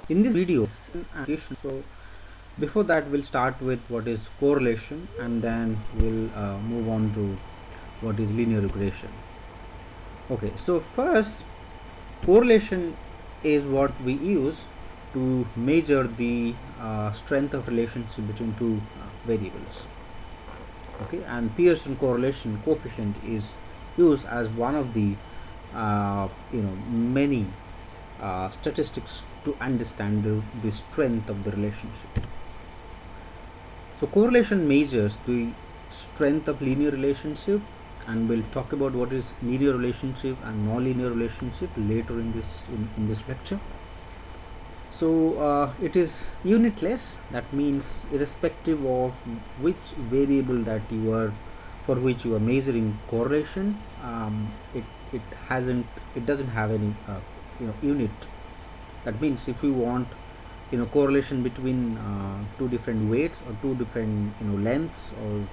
In this video, so before that we'll start with what is correlation, and then we'll move on to what is linear regression. Okay, so first, correlation is what we use to measure the strength of relationship between two variables. Okay, and Pearson correlation coefficient is used as one of the many statistics to understand the strength of the relationship. So correlation measures the strength of linear relationship, and we'll talk about what is linear relationship and non-linear relationship later in this lecture. So it is unitless. That means irrespective of which variable that you are for which you are measuring correlation, it doesn't have any unit. That means if you want correlation between two different weights or two different lengths or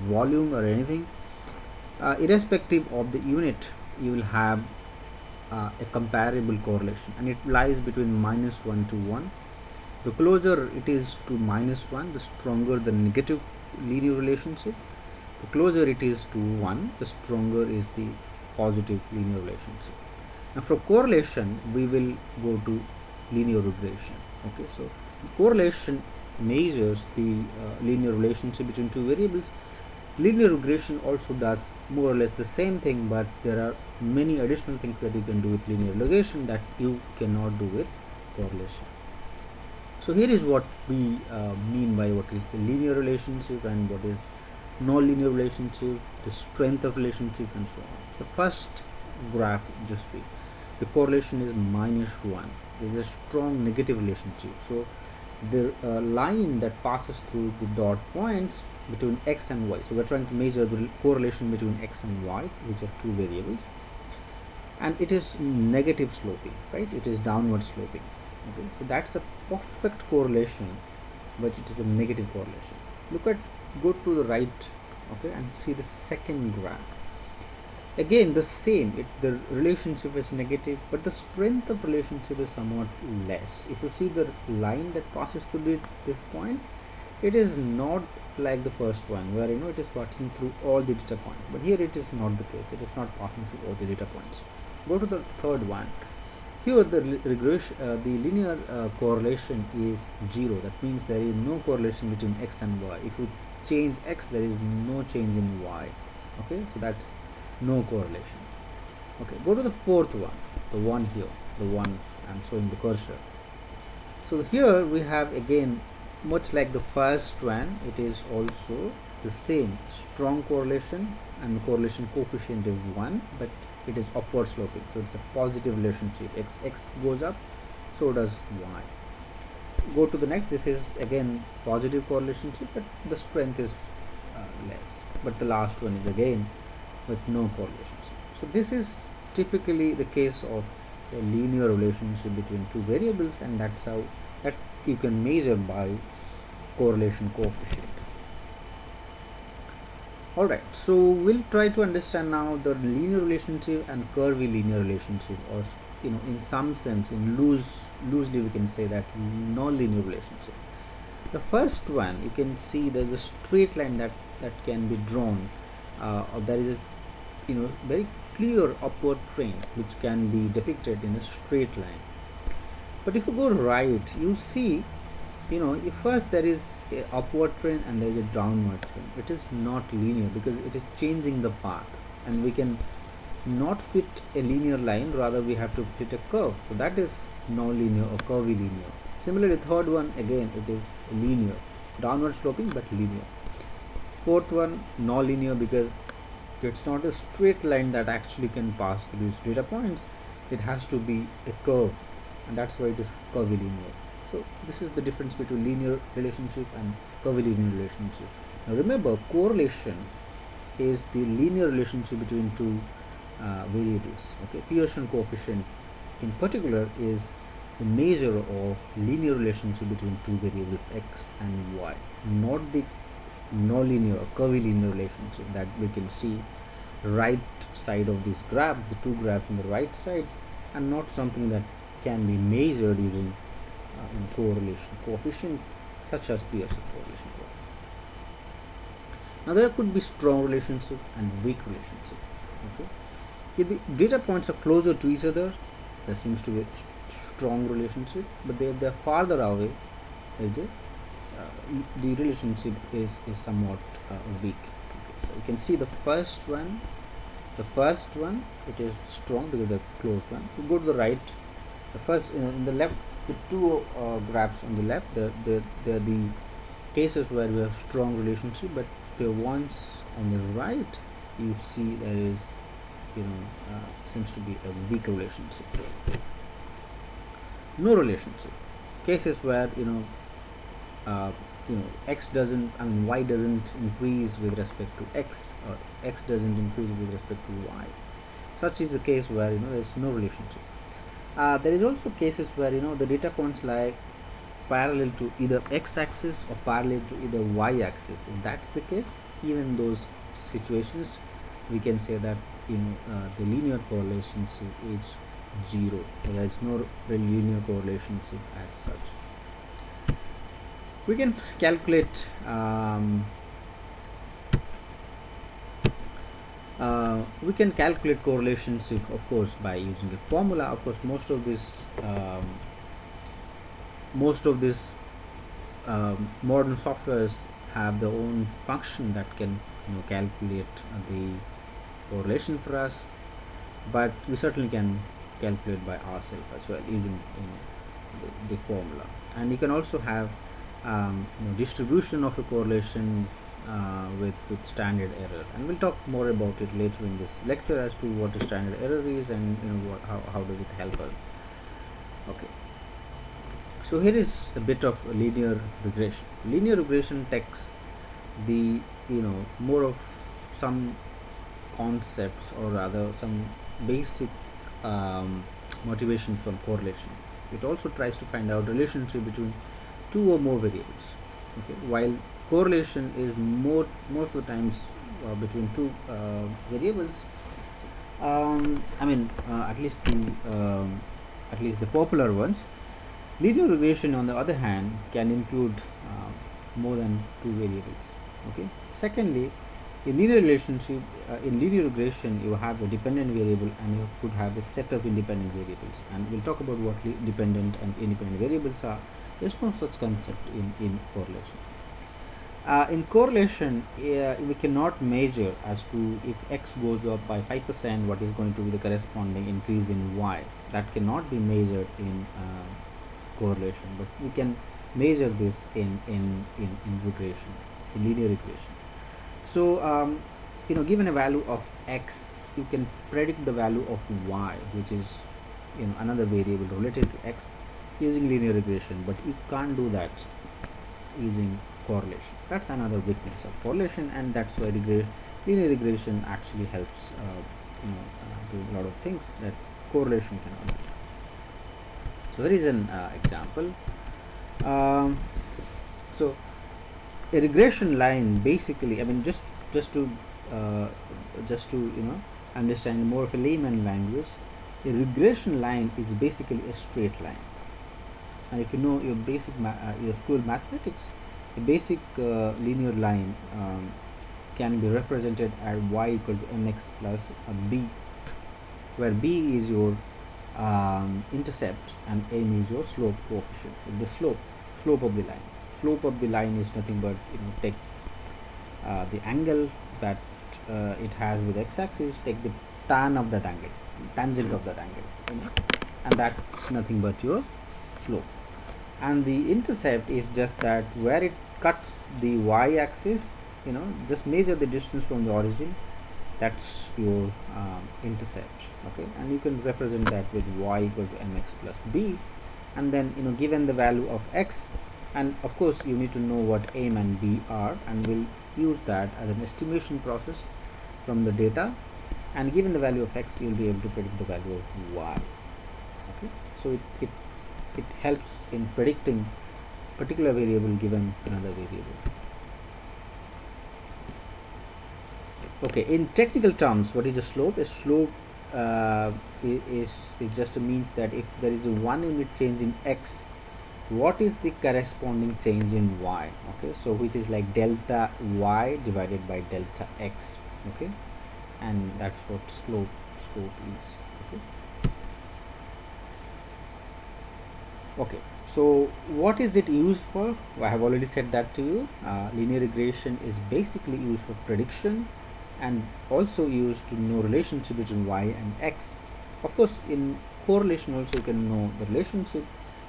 volume or anything, irrespective of the unit, you will have a comparable correlation, and it lies between -1 to 1. The closer it is to -1, the stronger the negative linear relationship. The closer it is to 1, the stronger is the positive linear relationship. Now for correlation, we will go to linear regression. Okay, so correlation measures the linear relationship between two variables. Linear regression also does more or less the same thing, but there are many additional things that you can do with linear regression that you cannot do with correlation. So here is what we mean by what is the linear relationship and what is non-linear relationship, the strength of relationship, and so on. The first graph, just read, the correlation is -1. There is a strong negative relationship. So the line that passes through the dot points between x and y. So we're trying to measure the correlation between x and y, which are two variables, and it is negative sloping, right? It is downward sloping. Okay, so that's a perfect correlation, but it is a negative correlation. Go to the right, okay, and see the second graph. Again, the same. The relationship is negative, but the strength of relationship is somewhat less. If you see the line that passes through these points, it is not like the first one where it is passing through all the data points, but here it is not the case. It is not passing through all the data points. Go to the third one. Here the regression, the linear correlation is 0. That means there is no correlation between x and y. If you change x, there is no change in y. Okay, so that's no correlation. Okay, go to the fourth one, the one here, the one I'm showing the cursor. So here we have, again, much like the first one, it is also the same strong correlation, and the correlation coefficient is 1, but it is upward sloping, so it's a positive relationship. X goes up, so does y. Go to the next. This is again positive correlation, but the strength is less. But the last one is again with no correlations. So this is typically the case of a linear relationship between two variables, and that's how that you can measure by correlation coefficient. Alright, so we'll try to understand now the linear relationship and curvilinear relationship, or in some sense, loosely we can say that non-linear relationship. The first one, you can see there's a straight line that can be drawn, or there is a very clear upward trend which can be depicted in a straight line. But if you go right, you see if first there is a upward trend and there is a downward trend. It is not linear because it is changing the path, and we can not fit a linear line, rather we have to fit a curve. So that is non-linear or curvilinear. Similarly, third one, again it is linear, downward sloping but linear. Fourth one, non-linear, because it's not a straight line that actually can pass through these data points. It has to be a curve, and that's why it is curvilinear. So this is the difference between linear relationship and curvilinear relationship. Now remember, correlation is the linear relationship between two variables. Okay, Pearson coefficient in particular is the measure of linear relationship between two variables x and y, not the nonlinear or curvilinear relationship that we can see right side of this graph, the two graphs on the right sides, and not something that can be measured using correlation coefficient such as Pearson's correlation coefficient. Now there could be strong relationship and weak relationship. Okay, if the data points are closer to each other, there seems to be a strong relationship, but if they are farther away, the relationship is somewhat weak. Okay, so you can see the first one. The first one, it is strong because the close one. You go to the right. The first, in the left, the two graphs on the left, they are the cases where we have strong relationship, but the ones on the right, you see there is, seems to be a weak relationship. No relationship. Cases where x doesn't, y doesn't increase with respect to x, or x doesn't increase with respect to y. Such is the case where there is no relationship. There is also cases where the data points lie parallel to either x-axis or parallel to either y-axis. If that's the case, even in those situations, we can say that the linear correlation is 0. There is no linear correlation as such. We can calculate correlations, of course, by using a formula. Of course, most of this modern softwares have their own function that can calculate the correlation for us, but we certainly can calculate by ourselves as well using the formula. And you can also have distribution of a correlation with standard error, and we'll talk more about it later in this lecture as to what the standard error is and how does it help us. Okay, so here is a bit of linear regression. Linear regression takes the more of some concepts, or rather some basic motivation from correlation. It also tries to find out relationship between two or more variables. Okay, while correlation is most of the times between two variables. At least the popular ones. Linear regression, on the other hand, can include more than two variables. Okay. Secondly, in linear regression, you have a dependent variable and you could have a set of independent variables, and we'll talk about what dependent and independent variables are. There's no such concept in correlation. In correlation, we cannot measure as to if x goes up by 5%, what is going to be the corresponding increase in y. That cannot be measured in correlation, but we can measure this in regression, in linear regression. So, given a value of x, you can predict the value of y, which is another variable related to x, using linear regression, but you can't do that using correlation. That's another weakness of correlation, and that's why linear regression actually helps do a lot of things that correlation cannot do. So there is an example. So a regression line, basically, just to understand more of a layman language, a regression line is basically a straight line. And if you know your basic your school mathematics, a basic linear line can be represented as y equal to mx plus b, where b is your intercept and m is your slope coefficient. The slope of the line. Slope of the line is nothing but take the angle that it has with x-axis, take the tan of that angle, tangent of that angle, and that's nothing but your slope. And the intercept is just that where it cuts the y-axis, just measure the distance from the origin. That's your intercept. Okay, and you can represent that with y equal to mx plus b, and then given the value of x, and of course you need to know what m and b are, and we'll use that as an estimation process from the data, and given the value of x, you'll be able to predict the value of y. Okay, so it helps in predicting particular variable given another variable. Okay, in technical terms, what is a slope? A slope is just means that if there is a 1 unit change in x, what is the corresponding change in y? Okay, so which is like delta y divided by delta x. Okay, and that's what slope is. Okay. Okay, so what is it used for? I have already said that to you. Linear regression is basically used for prediction and also used to know relationship between y and x. Of course, in correlation also you can know the relationship,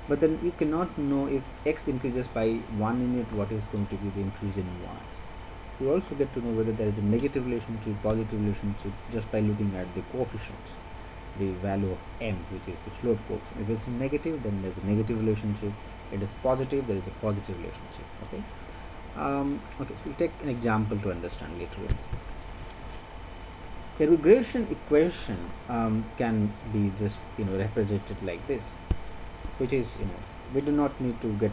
but then you cannot know if x increases by 1 unit, what is going to be the increase in y. You also get to know whether there is a negative relationship, positive relationship, just by looking at the coefficients, the value of m, which is the slope coefficient. If it's negative, then there's a negative relationship. It is positive, there is a positive relationship. Okay. Okay, so we'll take an example to understand later on. A regression equation can be just represented like this, which is we do not need to get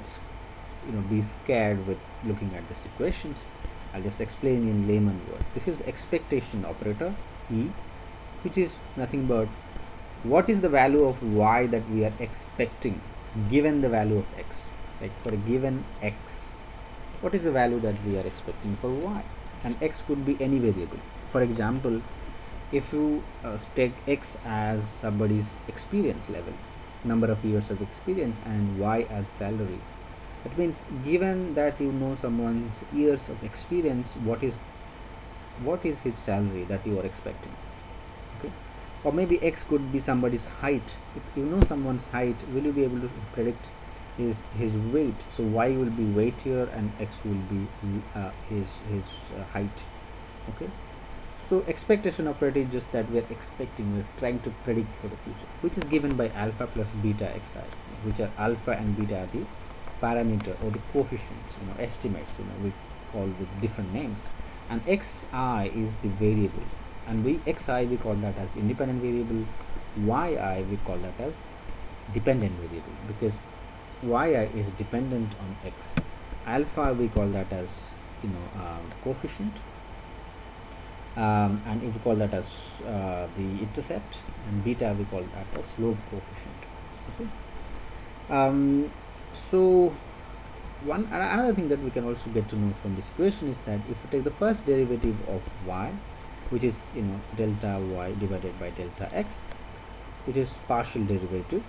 be scared with looking at these equations. I'll just explain in layman word. This is expectation operator E, which is nothing but what is the value of y that we are expecting given the value of x. Like for a given x, what is the value that we are expecting for y? And x could be any variable. For example, if you take x as somebody's experience level, number of years of experience, and y as salary, that means given that you know someone's years of experience, what is his salary that you are expecting. Okay. Or maybe x could be somebody's height. If you know someone's height, will you be able to predict his weight? So y will be weight here and x will be his height. Okay. So expectation operator is just that we are expecting, we are trying to predict for the future, which is given by alpha plus beta xi, which are alpha and beta are the parameter or the coefficients, estimates, we call with different names, and xi is the variable, and xi we call that as independent variable, yi we call that as dependent variable, because yi is dependent on x. Alpha we call that as coefficient, and we call that as the intercept, and beta we call that as slope coefficient. Okay. So another thing that we can also get to know from this equation is that if you take the first derivative of y, which is delta y divided by delta x, which is partial derivative,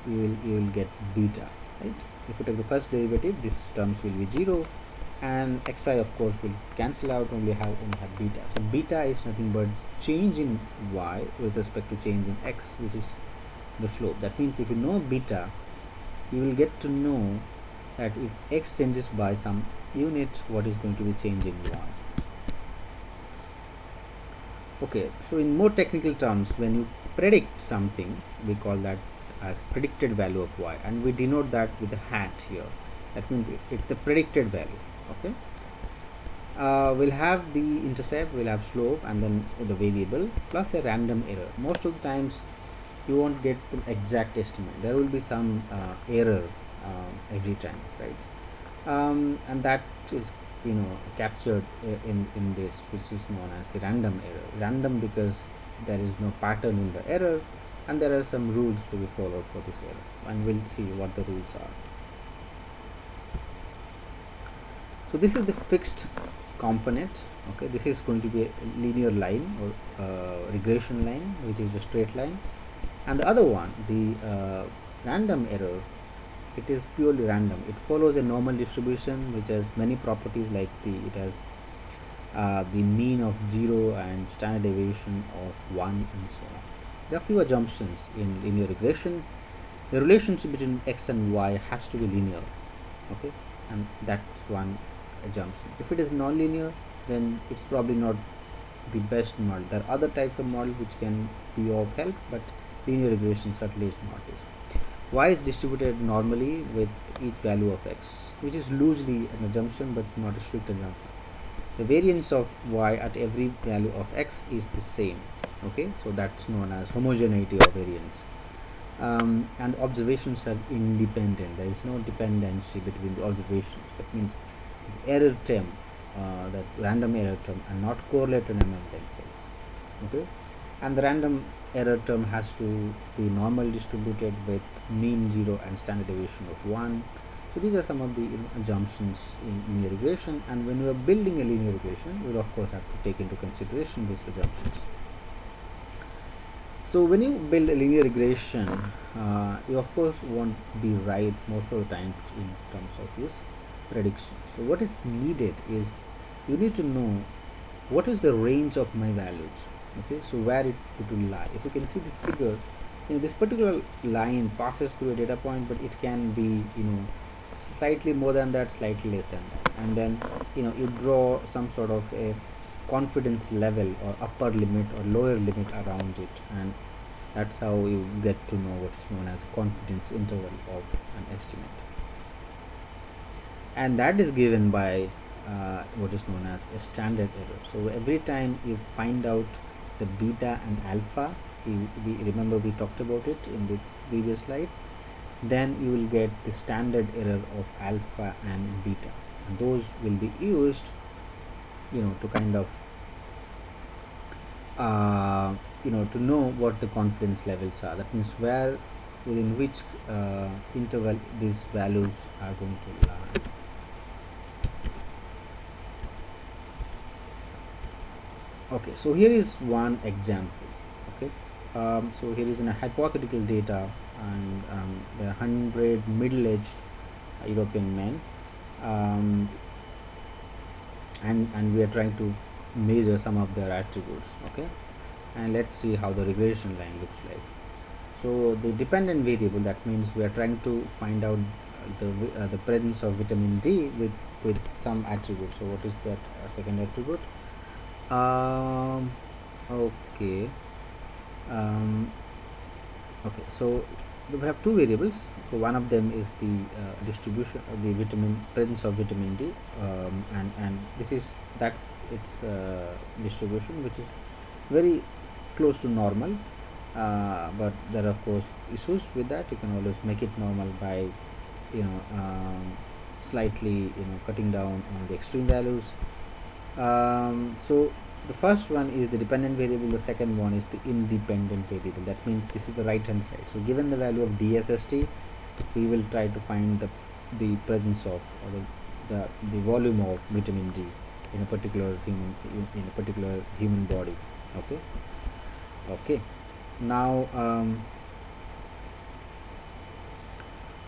you will get beta, right? If you take the first derivative, these terms will be 0, and xi of course will cancel out, only have beta. So beta is nothing but change in y with respect to change in x, which is the slope. That means if you know beta, you will get to know that if x changes by some unit, what is going to be change in y. Okay, so in more technical terms, when you predict something, we call that as predicted value of y, and we denote that with a hat here. That means it's the predicted value. Okay. We'll have the intercept, we'll have slope, and then the variable plus a random error. Most of the times you won't get the exact estimate. There will be some error every time, right? And that is captured in this, which is known as the random error. Random because there is no pattern in the error, and there are some rules to be followed for this error, and we'll see what the rules are. So this is the fixed component. Okay, this is going to be a linear line or regression line, which is a straight line, and the other one, the random error, it is purely random. It follows a normal distribution which has many properties, like it has the mean of 0 and standard deviation of 1 and so on. There are few assumptions in linear regression. The relationship between x and y has to be linear. Okay, and that's one assumption. If it is non-linear, then it's probably not the best model. There are other types of models which can be of help, but linear regression certainly is not this. Y is distributed normally with each value of x, which is loosely an assumption but not a strict assumption. The variance of y at every value of x is the same. Okay, so that's known as homogeneity of variance. And observations are independent. There is no dependency between the observations. That means the error term, that random error term, are not correlated among themselves. Okay, and the random error term has to be normal distributed with mean 0 and standard deviation of 1. So these are some of the assumptions in linear regression, and when you are building a linear regression, you will of course have to take into consideration these assumptions. So when you build a linear regression, you of course won't be right most of the times in terms of this prediction. So what is needed is you need to know what is the range of my values. Okay, so where it will lie. If you can see this figure, this particular line passes through a data point, but it can be slightly more than that, slightly less than that, and then you draw some sort of a confidence level or upper limit or lower limit around it, and that's how you get to know what is known as confidence interval of an estimate, and that is given by what is known as a standard error. So every time you find out the beta and alpha, we remember we talked about it in the previous slides, then you will get the standard error of alpha and beta, and those will be used to kind of to know what the confidence levels are. That means where within which interval these values are going to lie. Okay, so here is one example. Okay, so here is in a hypothetical data, and there are 100 middle-aged European men, and we are trying to measure some of their attributes. Okay, and let's see how the regression line looks like. So the dependent variable, that means we are trying to find out the presence of vitamin D with some attribute. So what is that second attribute? Okay. Okay, so we have two variables. So one of them is the distribution of the presence of vitamin D, and that's its distribution, which is very close to normal, but there are of course issues with that. You can always make it normal by slightly cutting down on the extreme values. So the first one is the dependent variable, the second one is the independent variable. That means this is the right hand side. So given the value of DSST, we will try to find the presence of, or the volume of vitamin D in a particular human body. Okay, now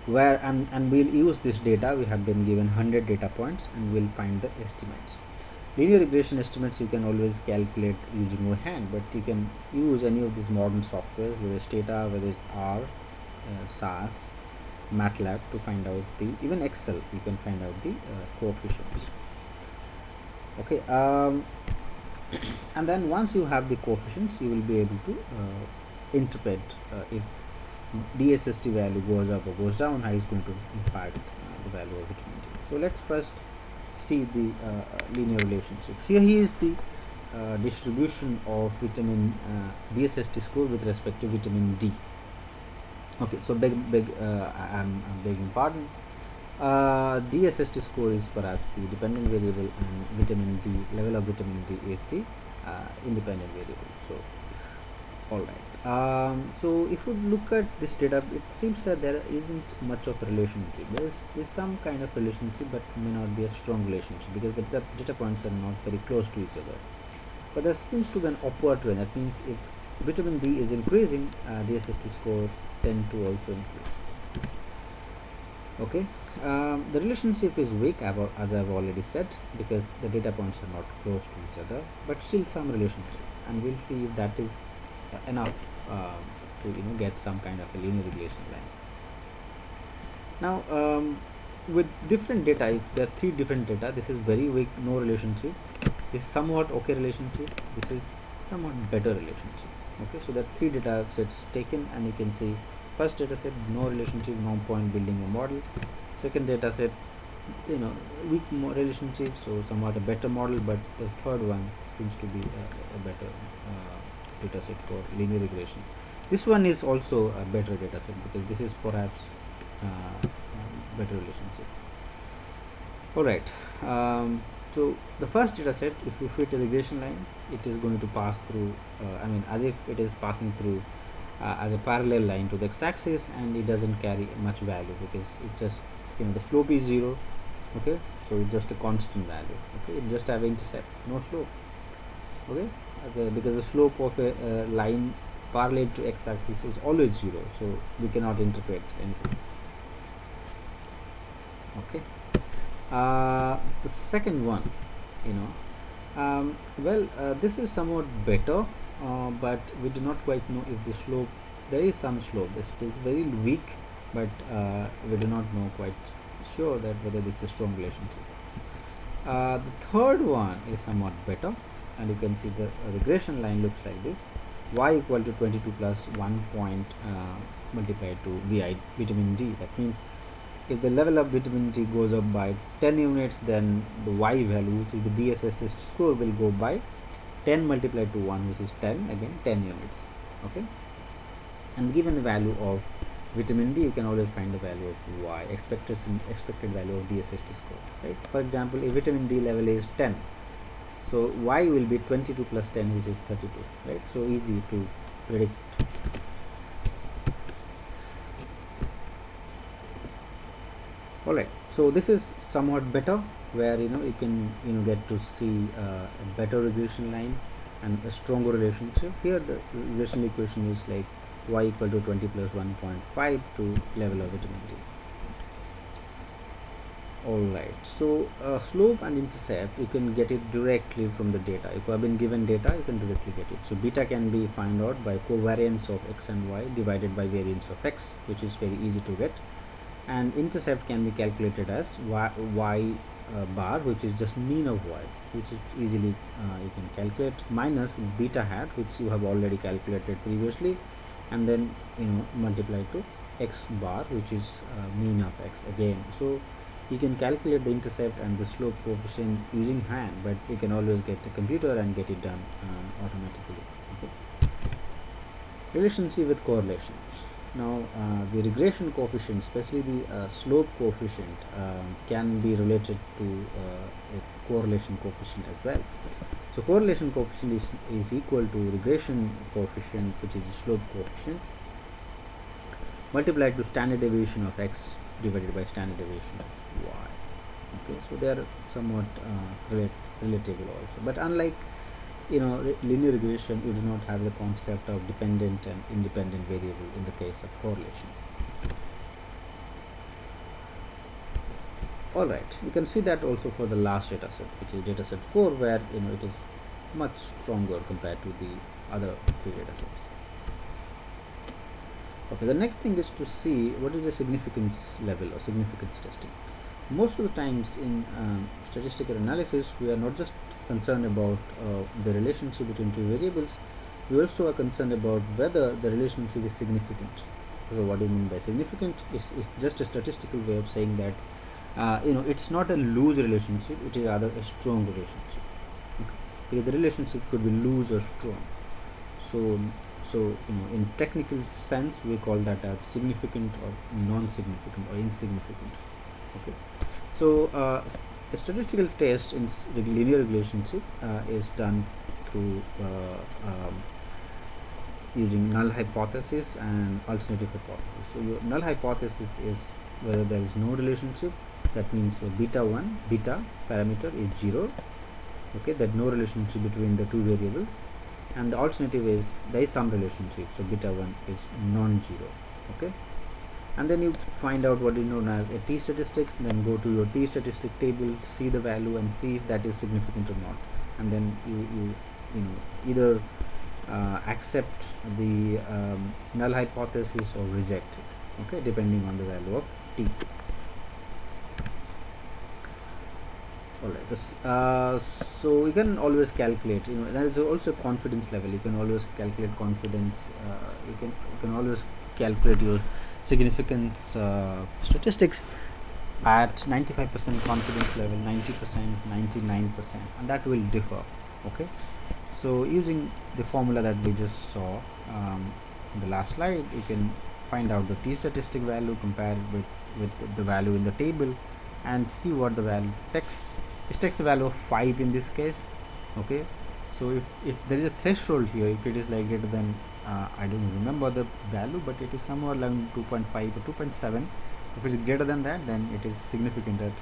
where and we'll use this data. We have been given 100 data points, and we'll find the estimates. Linear regression estimates you can always calculate using your hand, but you can use any of these modern softwares, whether it's Stata, whether it's R, SAS, MATLAB, to find out even Excel, you can find out the coefficients. Okay, and then once you have the coefficients, you will be able to interpret if DSST value goes up or goes down, how is going to impact the value of vitamin D. So let's first see the linear relationships. Here is the distribution of vitamin DSST score with respect to vitamin D. Okay, so I'm begging pardon. DSST score is perhaps the dependent variable, and vitamin D, level of vitamin D, is the independent variable. So alright, so if you look at this data, it seems that there isn't much of a relationship. There's some kind of relationship, but may not be a strong relationship, because the data points are not very close to each other. But there seems to be an upward trend. That means if vitamin D is increasing, DSST score tend to also increase. Okay, the relationship is weak, as I've already said, because the data points are not close to each other, but still some relationship, and we'll see if that is enough to get some kind of a linear regression line. Now with different data, if there are three different data, this is very weak, no relationship. This is somewhat okay relationship. This is somewhat better relationship. Okay, so there are three data sets taken, and you can see first data set, no relationship, no point building a model. Second data set, weak relationship, so somewhat a better model, but the third one seems to be a better data set for linear regression. This one is also a better data set, because this is perhaps better relationship. Alright, So the first data set, if you fit a regression line, it is going to pass through, as if it is passing through as a parallel line to the x-axis, and it doesn't carry much value because it just, the slope is 0. Okay, so it's just a constant value. Okay, it just have intercept, no slope. Okay, because the slope of a line parallel to x-axis is always 0, so we cannot interpret anything. Okay, the second one, this is somewhat better, but we do not quite know if the slope, there is some slope, this is very weak, but we do not know quite sure that whether this is a strong relationship. The third one is somewhat better, and you can see the regression line looks like this: y equal to 22 plus 1 point multiplied to vi vitamin D. That means if the level of vitamin D goes up by 10 units, then the y value, which is the DSST score, will go by 10 multiplied to 1, which is 10, again 10 units. Okay, and given the value of vitamin D, you can always find the value of y, expected value of DSST score, right? For example, if vitamin D level is 10, so y will be 22 plus 10, which is 32, right? So easy to predict. Alright, so this is somewhat better, where you can get to see a better regression line and a stronger relationship. Here the regression equation is like y equal to 20 plus 1.5 to level of vitamin D. Alright, so slope and intercept, you can get it directly from the data. If you have been given data, you can directly get it. So beta can be found out by covariance of x and y divided by variance of x, which is very easy to get. And intercept can be calculated as y bar, which is just mean of y, which is easily you can calculate, minus beta hat, which you have already calculated previously, and then multiply to x bar, which is mean of x again. So you can calculate the intercept and the slope coefficient using hand, but you can always get the computer and get it done automatically. Okay. Relationship with correlations. Now the regression coefficient, especially the slope coefficient, can be related to a correlation coefficient as well. So correlation coefficient is equal to regression coefficient, which is the slope coefficient, multiplied to standard deviation of x divided by standard deviation of y. Okay, so they are somewhat relatable also, but unlike linear regression, you do not have the concept of dependent and independent variable in the case of correlation. Alright, you can see that also for the last data set, which is data set 4, where it is much stronger compared to the other three data sets. Okay, the next thing is to see what is the significance level or significance testing. Most of the times in statistical analysis, we are not just concerned about the relationship between two variables, we also are concerned about whether the relationship is significant. So what do you mean by significant? Is just a statistical way of saying that it's not a loose relationship, it is rather a strong relationship. Okay. Because the relationship could be loose or strong. So in technical sense, we call that as significant or non-significant or insignificant. Okay. So a statistical test in linear relationship is done through using null hypothesis and alternative hypothesis. So your null hypothesis is whether there is no relationship. That means your beta parameter is 0. Okay, that no relationship between the two variables. And the alternative is there is some relationship, so beta 1 is non-zero. Okay, and then you find out what is known as a t-statistics, then go to your t-statistic table, see the value and see if that is significant or not, and then you either accept the null hypothesis or reject it, okay, depending on the value of t. Alright, so you can always calculate, there is also confidence level. You can always calculate confidence, you can always calculate your significance statistics at 95% confidence level, 90%, 99%, and that will differ. Okay, so using the formula that we just saw in the last slide, you can find out the t-statistic value, compare it with the value in the table, and see what the value text it takes a value of 5 in this case. Okay, so if there is a threshold here, if it is like greater than I don't remember the value, but it is somewhere like 2.5 or 2.7. If it is greater than that, then it is significant at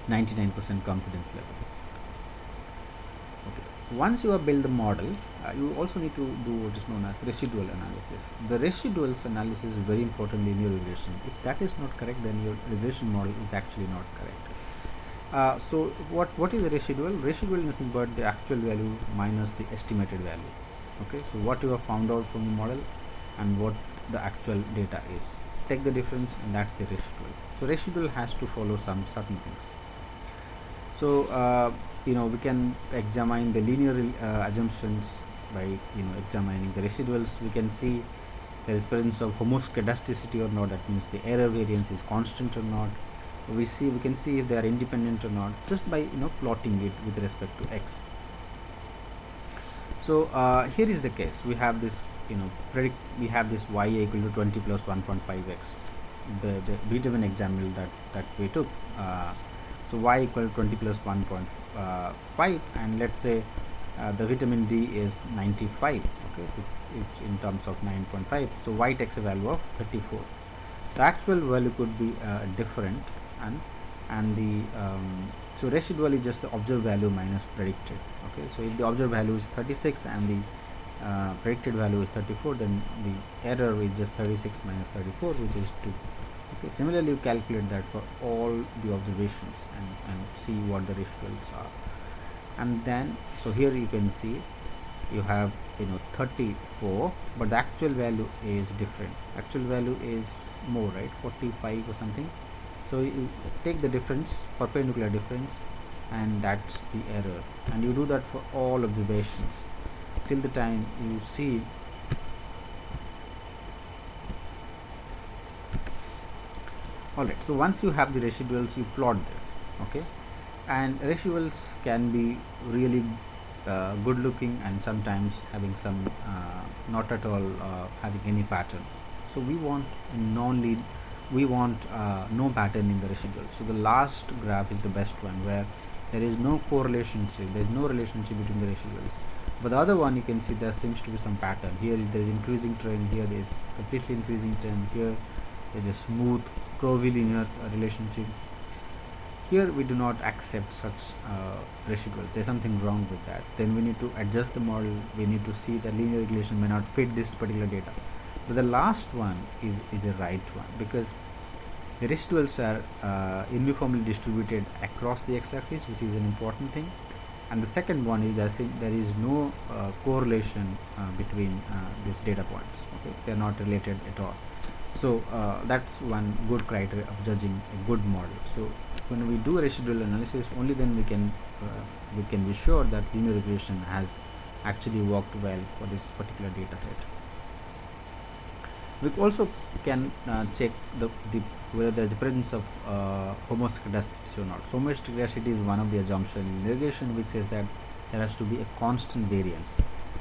99% confidence level. Okay, once you have built the model, you also need to do what is known as residual analysis. The residuals analysis is very important in your regression. If that is not correct, then your regression model is actually not correct. So what is the residual? Residual is nothing but the actual value minus the estimated value. Okay, so what you have found out from the model and what the actual data is, take the difference, and that's the residual. So residual has to follow some certain things. So we can examine the linear assumptions by examining the residuals. We can see there is presence of homoscedasticity or not, that means the error variance is constant or not. We can see if they are independent or not just by plotting it with respect to x. So here is the case. We have this we have this y equal to 20 plus 1.5x, the Beethoven example that we took. So y equal to 20 plus 1.5, and let's say the vitamin D is 95. Okay, it's in terms of 9.5. So y takes a value of 34. The actual value could be different, and the so residual is just the observed value minus predicted. Okay, so if the observed value is 36 and the predicted value is 34, then the error is just 36 minus 34, which is 2. Okay, similarly you calculate that for all the observations and see what the residuals are. And then so here you can see you have 34, but the actual value is different. Actual value is more, right, 45 or something. So you take the difference, perpendicular difference, and that's the error, and you do that for all observations till the time you see alright. So once you have the residuals, you plot them. Okay, and residuals can be really good looking and sometimes having some not at all having any pattern. So we want no pattern in the residual. So the last graph is the best one, where there is no correlationship, there is no relationship between the residuals. But the other one, you can see there seems to be some pattern. Here there is increasing trend, here there is completely increasing trend, here there is a smooth curvilinear relationship. Here we do not accept such residuals. There is something wrong with that. Then we need to adjust the model. We need to see that linear regression may not fit this particular data. But the last one is the right one, because the residuals are uniformly distributed across the x-axis, which is an important thing. And the second one is that there is no correlation between these data points. Okay, they are not related at all. So that's one good criteria of judging a good model. So when we do a residual analysis, only then we can be sure that linear regression has actually worked well for this particular data set. We also can check whether there is the presence of homoscedasticity or not. So homoscedasticity is one of the assumptions in regression, which says that there has to be a constant variance.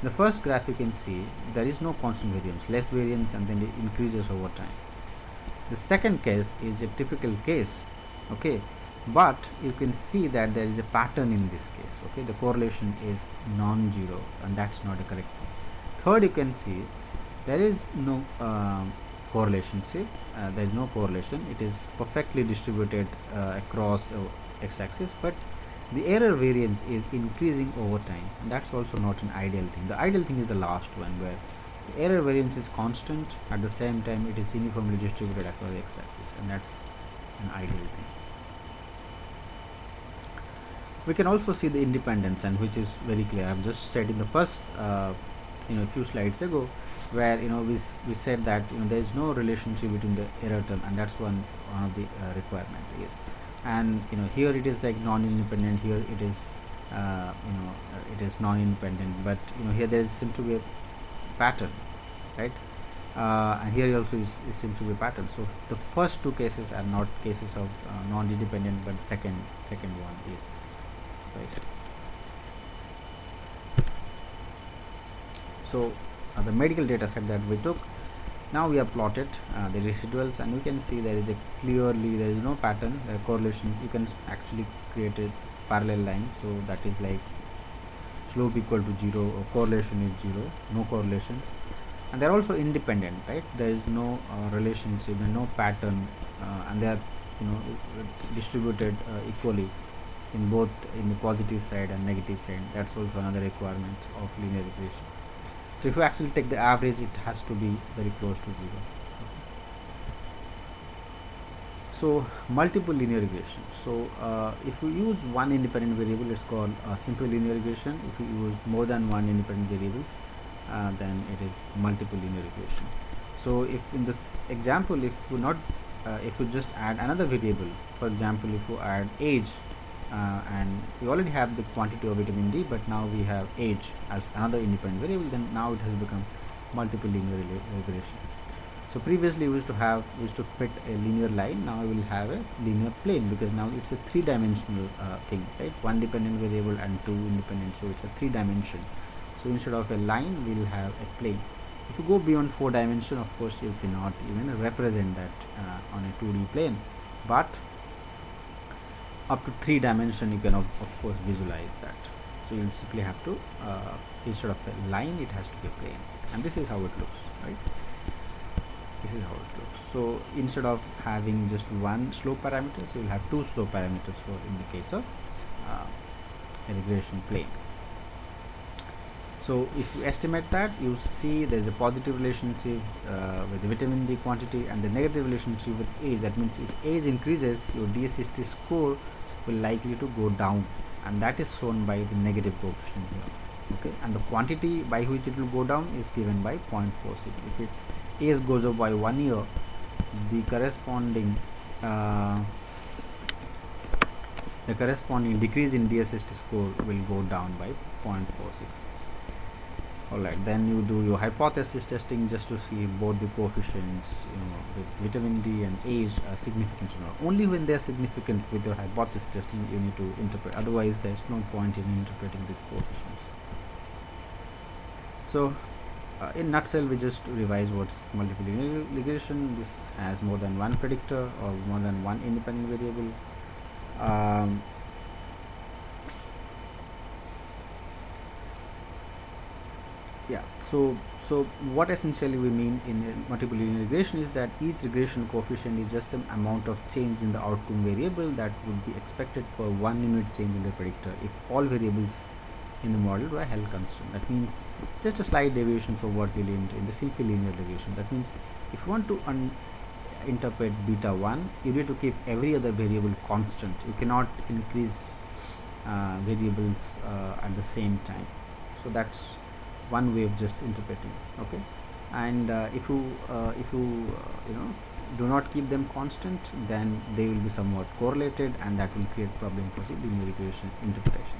In the first graph you can see there is no constant variance, less variance, and then it increases over time. The second case is a typical case, okay, but you can see that there is a pattern in this case. Okay, the correlation is non-zero, and that's not a correct one. Third, you can see there is no correlation. See, there is no correlation. It is perfectly distributed across the x-axis, but the error variance is increasing over time, and that's also not an ideal thing. The ideal thing is the last one, where the error variance is constant, at the same time it is uniformly distributed across the x-axis, and that's an ideal thing. We can also see the independence, and which is very clear. I've just said in the first a few slides ago, where we said that there is no relationship between the error term, and that's one of the requirement is. And here it is like non-independent, here it is it is non-independent, but here there seems to be a pattern, right? And here also is seems to be a pattern. So the first two cases are not cases of non-independent, but second one is, right? So the medical data set that we took, Now we have plotted the residuals, and you can see there is a clearly there is no pattern correlation. You can actually create a parallel line, so that is like slope equal to 0 or correlation is 0, no correlation, and they are also independent, right? There is no relationship and no pattern, and they are distributed equally in both in the positive side and negative side. That's also another requirement of linear regression. So if you actually take the average, it has to be very close to 0. So multiple linear regression. So if we use one independent variable, it's called simple linear regression. If we use more than one independent variables, then it is multiple linear regression. So if in this example, if you just add another variable, for example, if you add age, and we already have the quantity of vitamin D, but now we have age as another independent variable, then now it has become multiple linear regression. So previously we used to fit a linear line. Now we will have a linear plane, because now it's a three-dimensional thing, right? One dependent variable and two independent, so it's a three-dimension. So instead of a line, we will have a plane. If you go beyond 4 dimension, of course you cannot even represent that on a 2D plane, but up to 3 dimension you can of course visualize that. So you simply have to instead of a line, it has to be a plane, and this is how it looks, right? This is how it looks. So instead of having just one slope parameter, so you will have two slope parameters for in the case of a regression plane. So if you estimate that, you see there is a positive relationship with the vitamin D quantity and the negative relationship with age. That means if age increases, your DSST score will likely to go down, and that is shown by the negative coefficient here. Okay, and the quantity by which it will go down is given by 0.46. If it age goes up by 1 year, the corresponding decrease in DSST score will go down by 0.46. Alright, then you do your hypothesis testing just to see both the coefficients, with vitamin D and age are significant or not. Only when they are significant with your hypothesis testing you need to interpret. Otherwise, there is no point in interpreting these coefficients. So, in nutshell, we just revise what's multiple linear regression. This has more than one predictor or more than one independent variable. Yeah, so what essentially we mean in multiple linear regression is that each regression coefficient is just the amount of change in the outcome variable that would be expected for 1 unit change in the predictor if all variables in the model were held constant. That means just a slight deviation from what we learned in the simple linear regression. That means if you want to interpret beta 1, you need to keep every other variable constant. You cannot increase variables at the same time. So that's one way of just interpreting. Okay, and if you do not keep them constant, then they will be somewhat correlated, and that will create problem for the linear regression interpretation.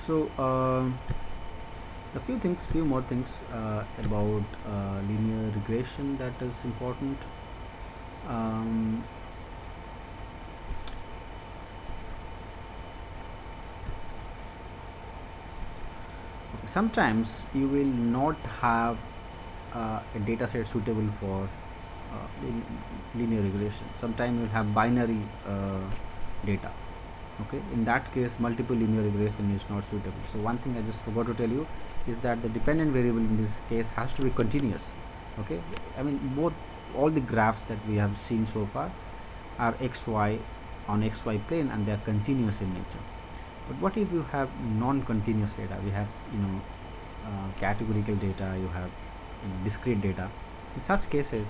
So a few more things about linear regression that is important. Sometimes you will not have a data set suitable for linear regression. Sometimes you will have binary data. Okay, in that case multiple linear regression is not suitable. So one thing I just forgot to tell you is that the dependent variable in this case has to be continuous. Okay, I mean all the graphs that we have seen so far are xy on xy plane, and they are continuous in nature. But what if you have non-continuous data? We have categorical data, you have discrete data. In such cases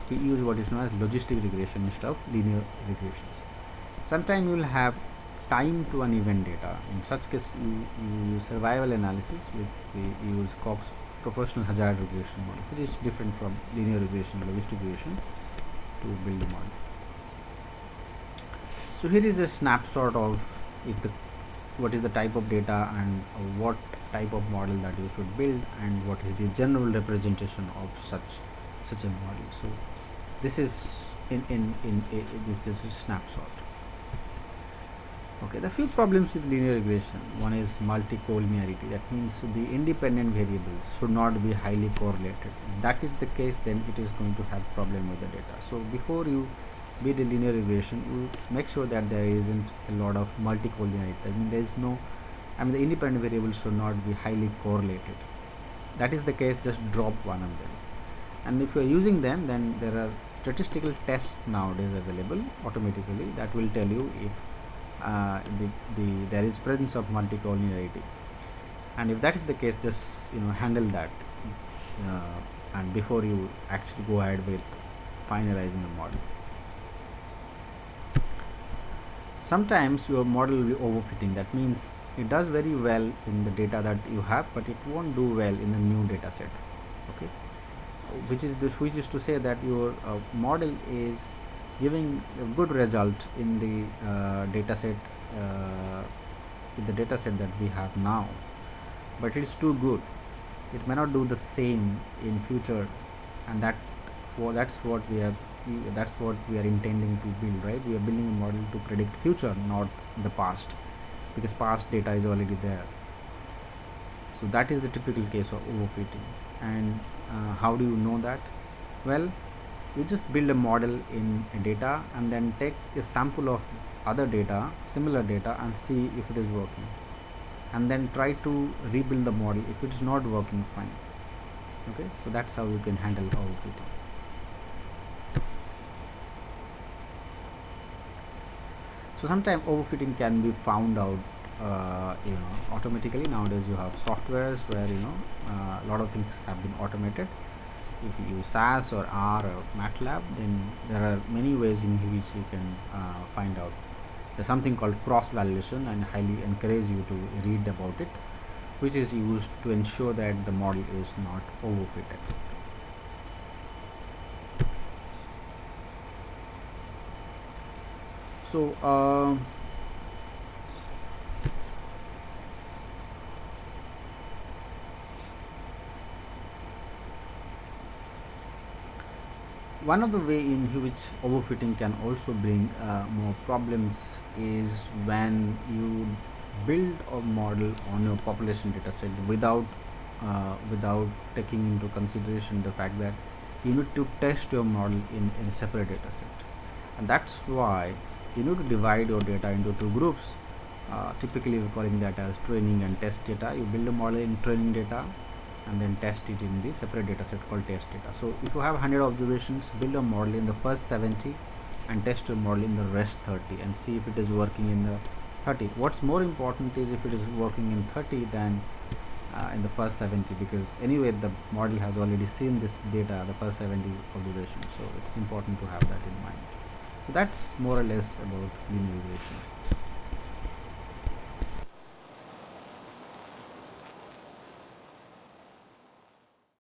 we use what is known as logistic regression instead of linear regressions. Sometimes you will have time to an event data. In such case you use survival analysis. We use Cox proportional hazard regression model, which is different from linear regression, logistic regression, to build the model. So here is a snapshot of what is the type of data and what type of model that you should build, and what is the general representation of such a model. So this is this is a snapshot. Okay, the few problems with linear regression. One is multicollinearity. That means the independent variables should not be highly correlated. If that is the case, then it is going to have problem with the data. So before you build a linear regression, you make sure that there isn't a lot of multicollinearity. I mean, there is no, I mean, the independent variables should not be highly correlated. That is the case, just drop one of them. And if you are using them, then there are statistical tests nowadays available automatically that will tell you if there is presence of multicollinearity. And if that is the case, just handle that, and before you actually go ahead with finalizing the model. Sometimes your model will be overfitting. That means it does very well in the data that you have, but it won't do well in the new data set. Okay, which is to say that your model is giving a good result in the data set that we have now, but it is too good. It may not do the same in future, and that's what we are intending to build, right? We are building a model to predict future, not the past, because past data is already there. So that is the typical case of overfitting. And how do you know that? Well, you just build a model in a data and then take a sample of other data, similar data, and see if it is working, and then try to rebuild the model if it is not working fine. Okay, so that's how you can handle overfitting. So sometimes overfitting can be found out automatically. Nowadays you have softwares where a lot of things have been automated. If you use SAS or R or MATLAB, then there are many ways in which you can find out. There's something called cross validation, and I highly encourage you to read about it, which is used to ensure that the model is not overfitted. So one of the way in which overfitting can also bring more problems is when you build a model on your population data set without taking into consideration the fact that you need to test your model in a separate data set. And that's why you need to divide your data into two groups. Typically we're calling that as training and test data. You build a model in training data and then test it in the separate data set called test data. So if you have 100 observations, build a model in the first 70 and test your model in the rest 30 and see if it is working in the 30. What's more important is if it is working in 30 than in the first 70, because anyway the model has already seen this data, the first 70 observations, so it's important to have that in mind. So that's more or less about linear regression.